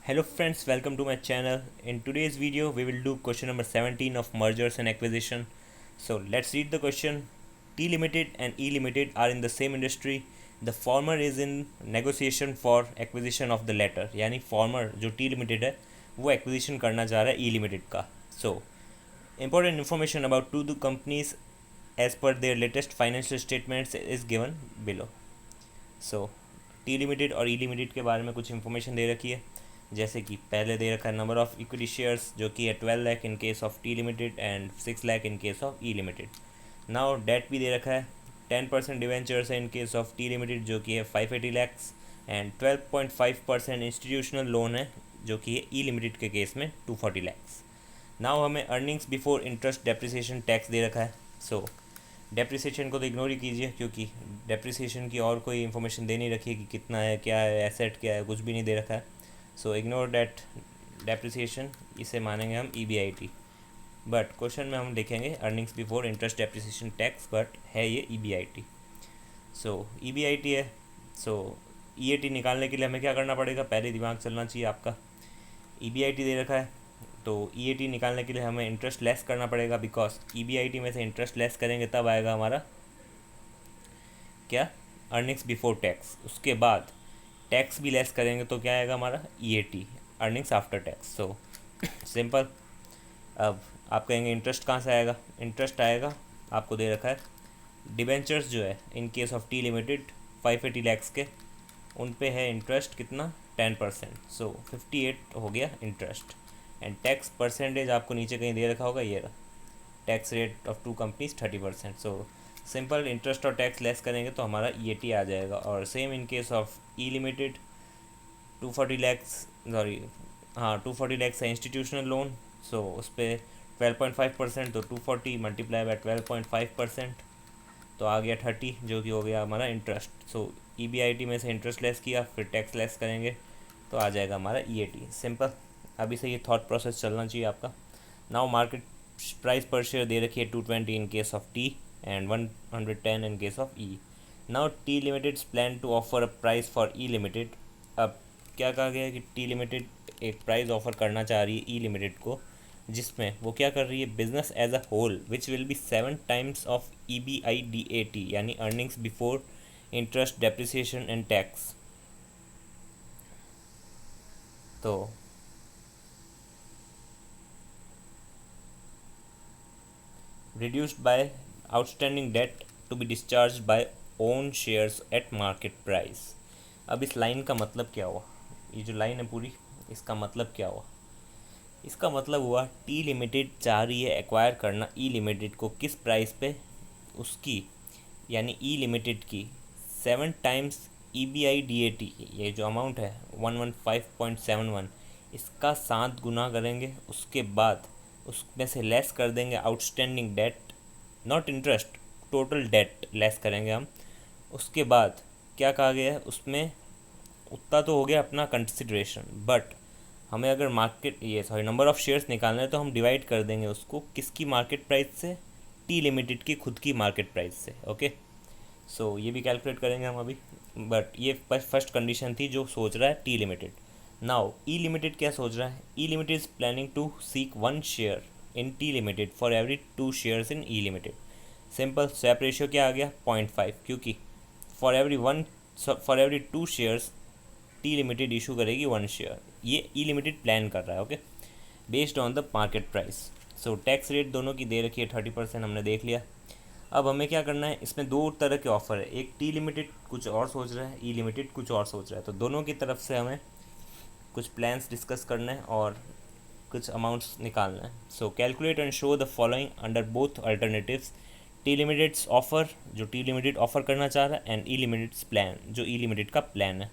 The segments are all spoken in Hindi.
Hello friends, welcome to my channel. In today's video, we will do question number 17 of mergers and acquisition. So let's read the question. T Limited and E Limited are in the same industry. The former is in negotiation for acquisition of the latter. यानी former जो T Limited है वो acquisition करना चाह रहा है E Limited का. So important information about two the companies as per their latest financial statements is given below. So T limited और ई लिमिटेड के बारे में कुछ इन्फॉर्मेशन दे रखी है, जैसे कि पहले दे रखा है नंबर ऑफ इक्विटी शेयर्स जो कि है 12 lakh in case of T limited and 6 lakh in case of E limited. Now debt भी दे रखा है 10% डिवेंचर्स है in case of T limited जो कि है 580 लैक्स एंड 12.5% इंस्टीट्यूशनल लोन है जो कि है ई लिमिटेड के केस में 240 लैक्स. नाउ हमें earnings before interest depreciation tax दे रखा है. सो डेप्रिसिएशन को तो इग्नोर ही कीजिए क्योंकि डेप्रिसिएशन की और कोई इन्फॉर्मेशन दे नहीं रखी है कि कितना है, क्या है, एसेट क्या है, कुछ भी नहीं दे रखा है. सो इग्नोर डेट डेप्रिसिएशन, इसे मानेंगे हम EBIT. बट क्वेश्चन में हम लिखेंगे earnings before interest depreciation tax, but है ये EBIT. सो EBIT है. सो EAT निकालने के लिए हमें क्या करना पड़ेगा, पहले दिमाग चलना चाहिए आपका. EBIT दे रखा है तो EAT निकालने के लिए हमें इंटरेस्ट लेस करना पड़ेगा, बिकॉज EBIT में से इंटरेस्ट लेस करेंगे तब आएगा हमारा क्या, अर्निंग्स बिफोर टैक्स. उसके बाद टैक्स भी लेस करेंगे तो क्या आएगा हमारा EAT, earnings after tax. So simple. अब आप कहेंगे इंटरेस्ट कहाँ से आएगा, इंटरेस्ट आएगा आपको दे रखा है डिबेंचर्स जो है in case of T limited 580 lakhs के, उन पे है इंटरेस्ट कितना 10%. सो 58 हो गया इंटरेस्ट. एंड टैक्स परसेंटेज आपको नीचे कहीं दे रखा होगा, ये रहा tax rate of two companies 30%. So simple interest और टैक्स लेस करेंगे तो हमारा EAT आ जाएगा. और same in case of E limited 240 lakhs, sorry हाँ 240 लैक्स है इंस्टीट्यूशनल लोन. सो उस पर 12.5%, तो 240 मल्टीप्लाई बाय 12.5% तो आ गया 30, जो कि हो गया हमारा इंटरेस्ट. सो EBIT में से इंटरेस्ट लेस किया, फिर टैक्स लेस करेंगे तो आ जाएगा हमारा EAT. सिंपल. अभी से ये थॉट प्रोसेस चलना चाहिए आपका. नाउ मार्केट प्राइस पर शेयर दे रखी है 220 in case of T and 110 in case of E. Now T limited plan to offer a price for E limited. अब क्या कहा गया है कि टी लिमिटेड एक प्राइस ऑफर करना चाह रही है ई लिमिटेड को, जिसमें वो क्या कर रही है, business as a whole which will be 7 times of EBIDAT यानी earnings before interest depreciation and tax. तो reduced by outstanding debt to be discharged by own shares at market price. अब इस लाइन का मतलब क्या हुआ, ये जो लाइन है पूरी, इसका मतलब क्या हुआ, इसका मतलब हुआ टी लिमिटेड चाह रही है एक्वायर करना ई लिमिटेड को किस प्राइस पे, उसकी यानी ई लिमिटेड की 7 टाइम्स EBIDAT, ये जो अमाउंट है 115.71, इसका 7 गुना करेंगे. उसके बाद उसमें से लेस कर देंगे outstanding date, not interest, total date less करेंगे हम. उसके बाद क्या कहा गया है उसमें, उतना तो हो गया अपना कंसिडरेशन, बट हमें अगर नंबर ऑफ़ शेयर्स निकालना है तो हम डिवाइड कर देंगे उसको किसकी मार्केट प्राइस से, टी लिमिटेड की खुद की मार्केट प्राइस से. ओके. सो ये भी कैलकुलेट करेंगे हम अभी, बट ये फर्स्ट कंडीशन थी जो सोच रहा है T limited. Now E limited क्या सोच रहा है, E limited is planning to seek 1 share in T limited for every 2 shares in E limited. Simple. Swap ratio क्या आ गया 0.5, क्योंकि for every 2 shares T limited issue करेगी 1 शेयर. ये ई लिमिटेड प्लान कर रहा है. Okay. Based on the market price. So tax rate दोनों की दे रखी है 30%, हमने देख लिया. अब हमें क्या करना है, इसमें 2 तरह के ऑफ़र है, एक टी लिमिटेड कुछ और सोच रहा है, ई लिमिटेड कुछ और सोच रहा है. तो दोनों की तरफ से हमें कुछ प्लान्स डिस्कस करना है और कुछ अमाउंट्स निकालना है. सो calculate and show the following under both alternatives. T limiteds offer, जो टी लिमिटेड ऑफ़र करना चाह रहा है, एंड ई लिमिटेड्स प्लान, जो ई लिमिटेड का प्लान है.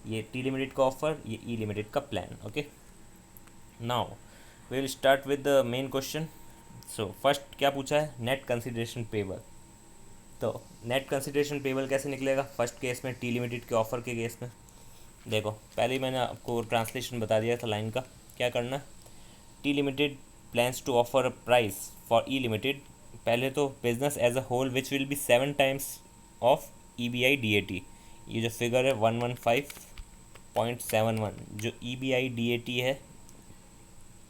ये टी लिमिटेड का ऑफ़र, ये ई लिमिटेड का plan. Okay. Now we will start with the main question. So first क्या पूछा है, नेट कंसिडरेशन पेबल. तो नेट कंसिडरेशन पेबल कैसे निकलेगा फर्स्ट केस में, टी लिमिटेड के ऑफ़र के केस में. देखो पहले ही मैंने आपको ट्रांसलेशन बता दिया था लाइन का. क्या करना, T limited plans to offer a price for E limited. पहले तो business as a whole which will be 7 times of EBIDAT. ये जो फिगर है 115 25.71 जो EBIDAT है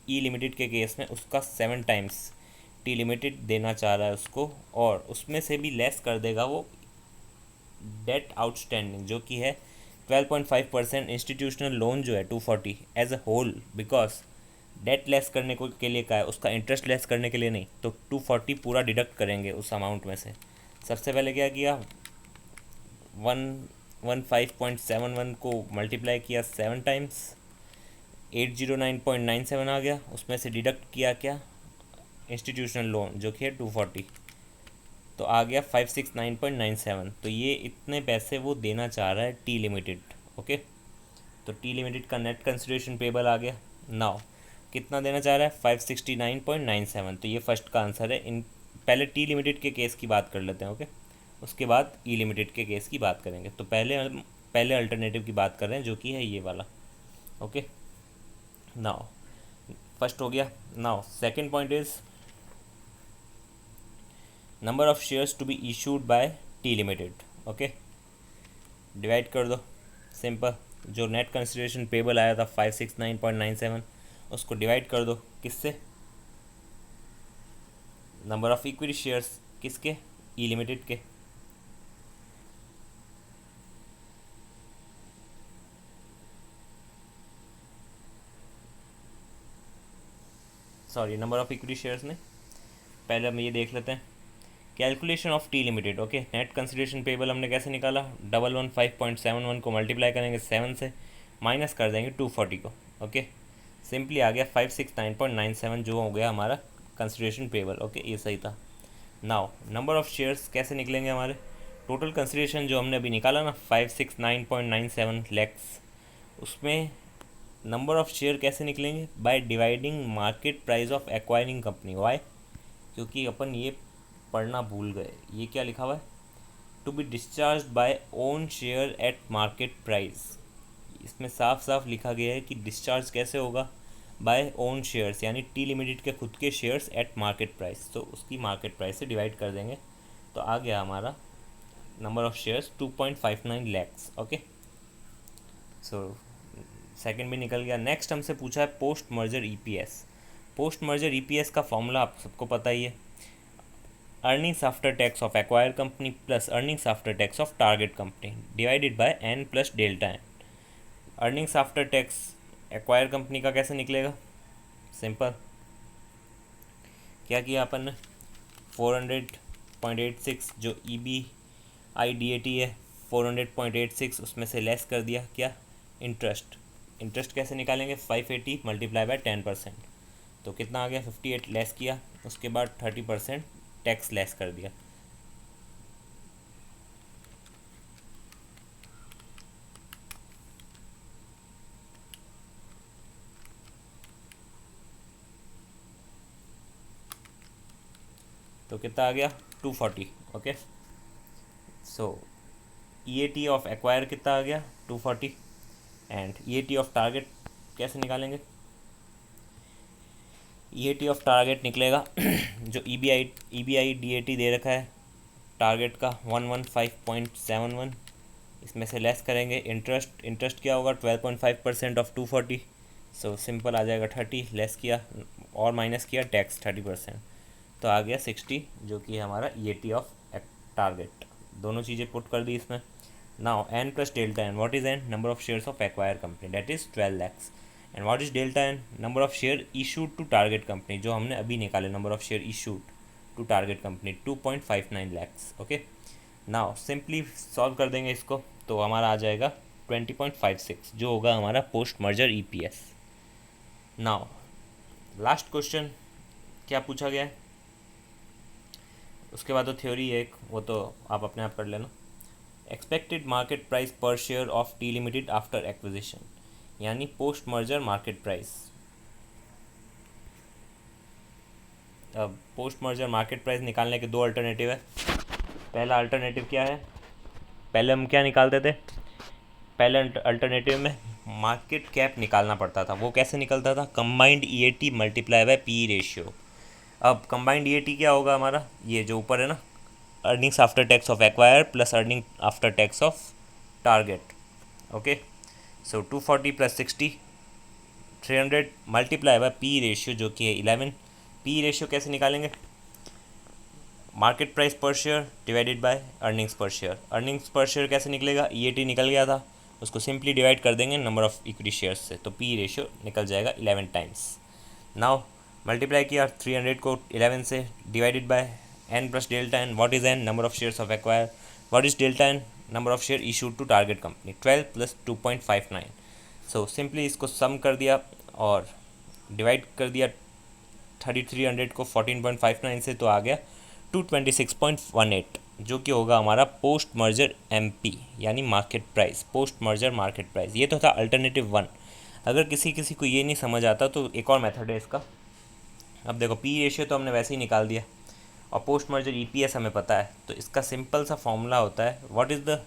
ई लिमिटेड के केस में, उसका 7 टाइम्स टी लिमिटेड देना चाह रहा है उसको, और उसमें से भी लेस कर देगा वो डेट आउटस्टैंडिंग जो कि है 12.5%। इंस्टीट्यूशनल लोन जो है 240 as a whole, because debt less करने को के लिए का है, उसका इंटरेस्ट लेस करने के लिए नहीं, तो 240 पूरा डिडक्ट करेंगे उस अमाउंट में से। सबसे पहले क्या किया, 115.71 को मल्टीप्लाई किया 7 टाइम्स, 809.97 आ गया, उसमें से डिडक्ट किया क्या, इंस्टीट्यूशनल लोन जो कि है 240, तो आ गया 569.97। तो ये इतने पैसे वो देना चाह रहा है टी लिमिटेड। ओके, तो टी लिमिटेड का नेट कंसिडरेशन पेबल आ गया। नाउ कितना देना चाह रहा है, 569.97। तो ये फर्स्ट का आंसर है। इन पहले टी लिमिटेड के केस की बात कर लेते हैं। ओके, उसके बाद ई लिमिटेड के केस की बात करेंगे। तो पहले अल्टरनेटिव की बात कर रहे हैं जो कि है ये वाला। ओके, नाउ फर्स्ट हो गया। Now second point is number of shares to be issued by T limited. Okay, divide कर दो, सिंपल। जो नेट कंसिडरेशन पेबल आया था 569.97, उसको डिवाइड कर दो किससे, नंबर ऑफ इक्विटी शेयर्स किसके, ई लिमिटेड के। Sorry, number of equity shares ने, पहले हम ये देख लेते हैं calculation of T limited. Okay, net consideration payable हमने कैसे निकाला, 115.71 को मल्टीप्लाई करेंगे 7 से, माइनस कर देंगे 240 को। ओके, सिंपली आ गया 569.97 जो हो गया हमारा कंसिडरेशन पेबल। ओके, ये सही था। नाउ नंबर ऑफ शेयर्स कैसे निकलेंगे हमारे, टोटल कंसिडरेशन जो हमने अभी निकाला ना 569.97 लैक्स, उसमें नंबर ऑफ शेयर कैसे निकलेंगे, by dividing market price of acquiring company. Why, क्योंकि अपन ये पढ़ना भूल गए, ये क्या लिखा हुआ है, to be discharge by own share at market price. इसमें साफ साफ लिखा गया है कि डिस्चार्ज कैसे होगा, बाय ओन शेयर्स, यानी टी लिमिटेड के खुद के शेयर्स एट मार्केट प्राइस, तो उसकी मार्केट प्राइस से डिवाइड कर देंगे, तो आ गया हमारा number of shares 2.59 lakhs. Okay, so second भी निकल गया। नेक्स्ट हमसे पूछा है post merger EPS. Post merger EPS का फॉर्मूला आप सबको पता ही है, earnings after tax of acquire company plus earnings after tax of target company divided by n plus delta n. Earnings after tax acquire company का कैसे निकलेगा, सिंपल, क्या किया अपन ने, 400.86 जो EBIDAT है 400.86, उसमें से लेस कर दिया क्या, इंटरेस्ट। इंटरेस्ट कैसे निकालेंगे, 580 मल्टीप्लाई बाय 10%, तो कितना आ गया 58, लेस किया, उसके बाद 30% टैक्स लेस कर दिया। तो कितना आ गया 240। Okay, so EAT of acquire कितना आ गया 240, एंड EAT ऑफ टारगेट कैसे निकालेंगे, EAT ऑफ टारगेट निकलेगा जो EBIDAT दे रखा है टारगेट का 115.71, इसमें से लेस करेंगे इंटरेस्ट क्या होगा 12.5% ऑफ 240, सो सिंपल आ जाएगा 30, लेस किया और माइनस किया टैक्स 30%, तो आ गया 60 जो कि हमारा EAT ऑफ टारगेट। दोनों चीज़ें पुट कर दी इसमें। Now n plus delta n, what is n, number of shares of acquire company that is 12 lakhs, and what is delta n, number of share issued to target company, जो हमने अभी निकाले number of share issued to target company 2.59 lakhs. Okay, now simply solve कर देंगे इसको, तो हमारा आ जाएगा 20.56 जो होगा हमारा post merger EPS। Now last question क्या पूछा गया है, उसके बाद तो थ्योरी है एक, वो तो आप अपने आप कर लेना। एक्सपेक्टेड मार्केट प्राइस पर share of T limited after acquisition, यानी पोस्ट मर्जर मार्केट प्राइस। अब पोस्ट मर्जर मार्केट प्राइस निकालने के दो अल्टरनेटिव है। पहला अल्टरनेटिव क्या है, पहले हम क्या निकालते थे, पहले अल्टरनेटिव में मार्केट कैप निकालना पड़ता था। वो कैसे निकलता था, combined EAT multiply by PE ratio. अब कंबाइंड EAT क्या होगा हमारा, ये जो ऊपर है ना, earnings after tax of acquire plus earning after tax of target. Okay, so 240 plus 60 300 multiply by P ratio जो कि है 11। पी रेशियो कैसे निकालेंगे? मार्केट प्राइस पर share divided by earnings per share. Earnings per share कैसे निकलेगा? ईएटी निकल गया था, उसको सिंपली डिवाइड कर देंगे नंबर ऑफ इक्विटी शेयर्स से, तो पी रेशियो निकल जाएगा 11 टाइम्स। नाउ मल्टीप्लाई किया 300 को 11 से, divided by n plus delta n. What is n? Number of shares of acquire. What is delta n? Number of share issued to target company. 12 plus 2.59। So simply इसको सम कर दिया और डिवाइड कर दिया 3300 को 14.59 से, तो आ गया 226.18, जो कि होगा हमारा पोस्ट मर्जर एमपी यानी market price, post merger market price. ये तो था अल्टरनेटिव 1। अगर किसी को ये नहीं समझ आता तो एक और मेथड है इसका। अब देखो पी रेशियो तो हमने वैसे ही निकाल दिया और पोस्ट मर्जर ईपीएस हमें पता है, तो इसका सिंपल सा फॉर्मूला होता है। What is the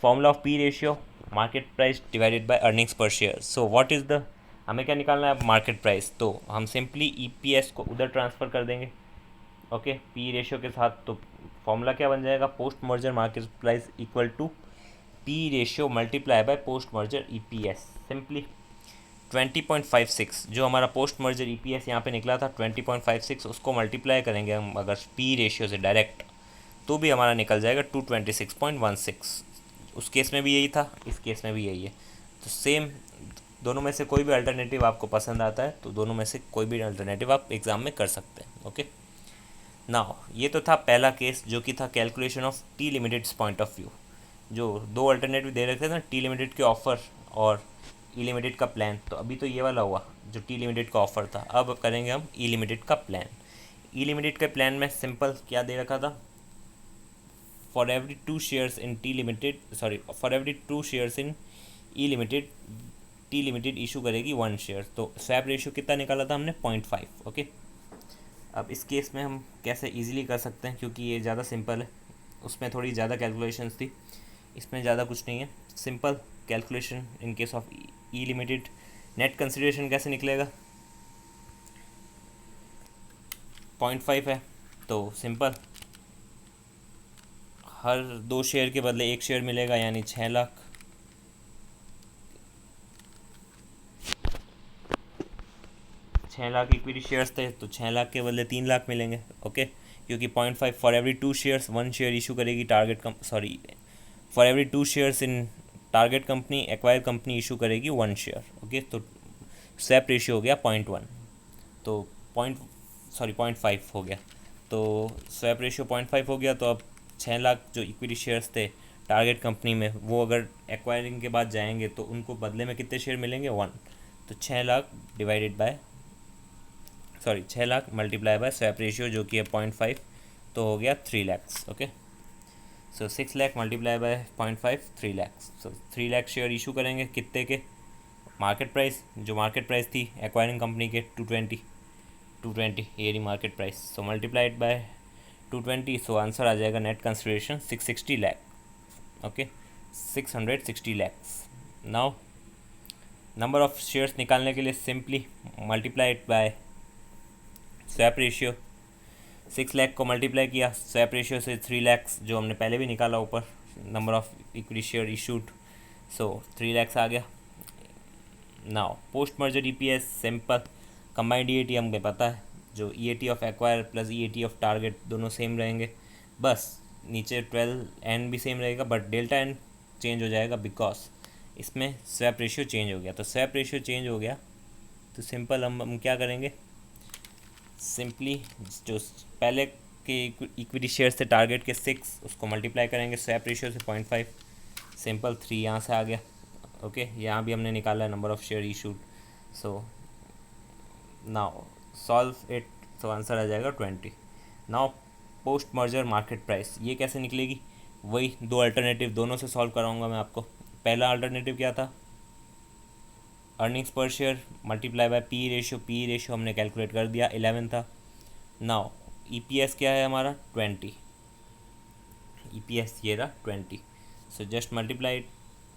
formula of P ratio? Market price divided by earnings per share. So what is the, हमें क्या निकालना है? Market price. तो हम सिंपली ईपीएस को उधर ट्रांसफ़र कर देंगे, ओके, पी रेशियो के साथ। तो फॉर्मूला क्या बन जाएगा? Post merger market price equal to P ratio multiply by post merger EPS. Simply 20.56 जो हमारा पोस्ट मर्जर ईपीएस यहाँ पे निकला था 20.56, उसको मल्टीप्लाई करेंगे हम अगर पी रेशियो से डायरेक्ट, तो भी हमारा निकल जाएगा 226.16। उस केस में भी यही था, इस केस में भी यही है। तो सेम, दोनों में से कोई भी अल्टरनेटिव आपको पसंद आता है तो दोनों में से कोई भी अल्टरनेटिव आप एग्ज़ाम में कर सकते हैं, ओके। नाउ ये तो था पहला केस जो कि था calculation of T limiteds point of view. जो दो अल्टरनेटिव दे रखे थे ना, टी लिमिटेड के ऑफ़र और ई लिमिटेड का प्लान। तो अभी तो ये वाला हुआ जो टी लिमिटेड का ऑफ़र था, अब करेंगे हम ई लिमिटेड का प्लान। ई लिमिटेड के प्लान में सिंपल क्या दे रखा था? For every 2 shares in T limited, sorry, for every 2 shares in E limited, T limited issue करेगी 1 शेयर। तो स्वैप रेशियो कितना निकाला था हमने? 0.5, ओके। अब इस केस में हम कैसे इजीली कर सकते हैं, क्योंकि ये ज़्यादा सिंपल है, उसमें थोड़ी ज़्यादा कैलकुलेशंस थी, इसमें ज़्यादा कुछ नहीं है, simple calculation. In case of E limited net consideration कैसे निकलेगा? 0.5 है, तो सिंपल हर 2 शेयर के बदले 1 शेयर मिलेगा, यानी 6 लाख। इक्विटी शेयर्स थे, तो 6 लाख के बदले 3 लाख मिलेंगे, ओके। क्योंकि 0.5 for every 2 shares 1 share issue करेगी target for every 2 shares in target company, acquire company issue करेगी 1 शेयर, ओके। तो स्वैप रेशियो हो गया 0.1, तो 0.5 हो गया, तो स्वैप रेशियो 0.5 हो गया। तो अब 6 लाख जो इक्विटी शेयर्स थे टारगेट कंपनी में, वो अगर एक्वायरिंग के बाद जाएंगे तो उनको बदले में कितने शेयर मिलेंगे? 1। तो 6 lakh divided by 6 lakh multiply by swap ratio जो कि है 0.5, तो हो गया 3 lakhs, okay. So 6 lakh multiply by 0.5, 3 lakhs. So 3 lakh share issue करेंगे कितने के? मार्केट प्राइस, जो मार्केट प्राइस थी एक्वायरिंग कंपनी के 220 ये रही market price. So multiplied by 220, so answer आ जाएगा net consideration 660 lakh, okay, 660 lakhs. Now number of shares निकालने के लिए simply multiplied by swap ratio. 6 lakh को मल्टीप्लाई किया स्वैप रेशियो से 3 लैक्स, जो हमने पहले भी निकाला ऊपर, number of equity share issued, so 3 lakhs आ गया। Now post merger EPS simple, combined EAT हमें पता है, जो EAT of acquire plus EAT of target दोनों सेम रहेंगे, बस नीचे 12 एन भी सेम रहेगा, बट डेल्टा एन चेंज हो जाएगा बिकॉज इसमें स्वैप रेशियो चेंज हो गया। तो स्वैप रेशियो चेंज हो गया तो सिंपल हम क्या करेंगे? सिंपली जो पहले के इक्विटी शेयर्स थे टारगेट के 6, उसको मल्टीप्लाई करेंगे स्वैप रेशियो से 0.5, सिंपल 3 यहाँ से आ गया, ओके। यहाँ भी हमने निकाला है number of share issued. So now solve it, तो आंसर आ जाएगा 20। Now post merger market price ये कैसे निकलेगी? वही 2 अल्टरनेटिव, दोनों से सॉल्व कराऊंगा मैं आपको। पहला अल्टरनेटिव क्या था? Earnings per share multiply by P ratio हमने कैलकुलेट कर दिया, 11 था। नाउ ईपीएस क्या है हमारा? 20, ईपीएस ये रहा 20, सो जस्ट मल्टीप्लाई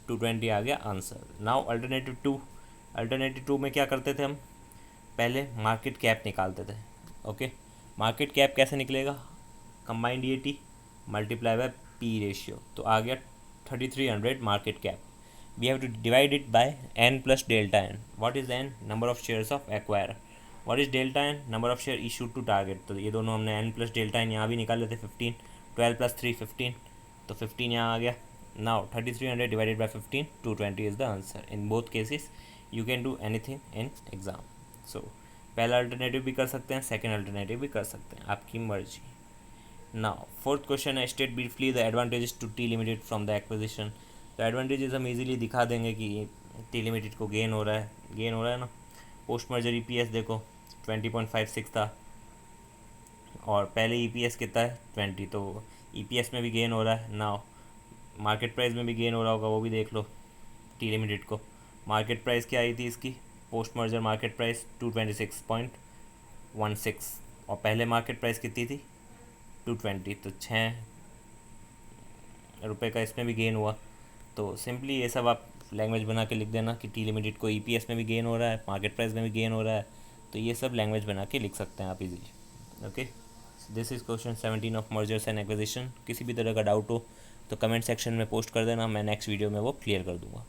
220 आ गया आंसर। नाउ अल्टरनेटिव टू में क्या करते थे हम? पहले मार्केट कैप निकालते थे, ओके। मार्केट कैप कैसे निकलेगा? Combined EAT multiply by P ratio, तो आ गया 3300 market cap. we have to divide it by n plus delta n. What is n? Number of shares of acquirer. What is delta n? Number of share issued to target. तो ये दोनों हमने n plus delta n यहाँ भी निकाल लेते 15, 12 plus 3 15, तो 15 यहाँ आ गया. Now 3300 divided by 15, 220 is the answer. In both cases you can do anything in exam. So पहला अल्टरनेटिव भी कर सकते हैं, सेकेंड अल्टरनेटिव भी कर सकते हैं, आपकी मर्जी. नाउ फोर्थ क्वेश्चन है, state briefly the advantages to T limited from the acquisition. तो एडवांटेजेस हम इजीली दिखा देंगे कि टी लिमिटेड को गेन हो रहा है ना. पोस्ट मर्जर ईपीएस देखो 20.56 था और पहले ईपीएस कितना है 20, तो ईपीएस में भी गेन हो रहा है. नाउ मार्केट प्राइस में भी गेन हो रहा होगा, वो भी देख लो. टी लिमिटेड को मार्केट प्राइस क्या आई थी इसकी, पोस्ट मर्जर मार्केट प्राइस 226.16 और पहले मार्केट प्राइस कितनी थी 220, तो ₹6 का इसमें भी गेन हुआ. तो सिंपली ये सब आप लैंग्वेज बना के लिख देना कि टी लिमिटेड को ईपीएस में भी गेन हो रहा है, मार्केट प्राइस में भी गेन हो रहा है. तो ये सब लैंग्वेज बना के लिख सकते हैं आप easily. Okay, this is question 17 of mergers and acquisition. किसी भी तरह का डाउट हो तो कमेंट सेक्शन में पोस्ट कर देना, मैं नेक्स्ट वीडियो में वो क्लियर कर दूँगा.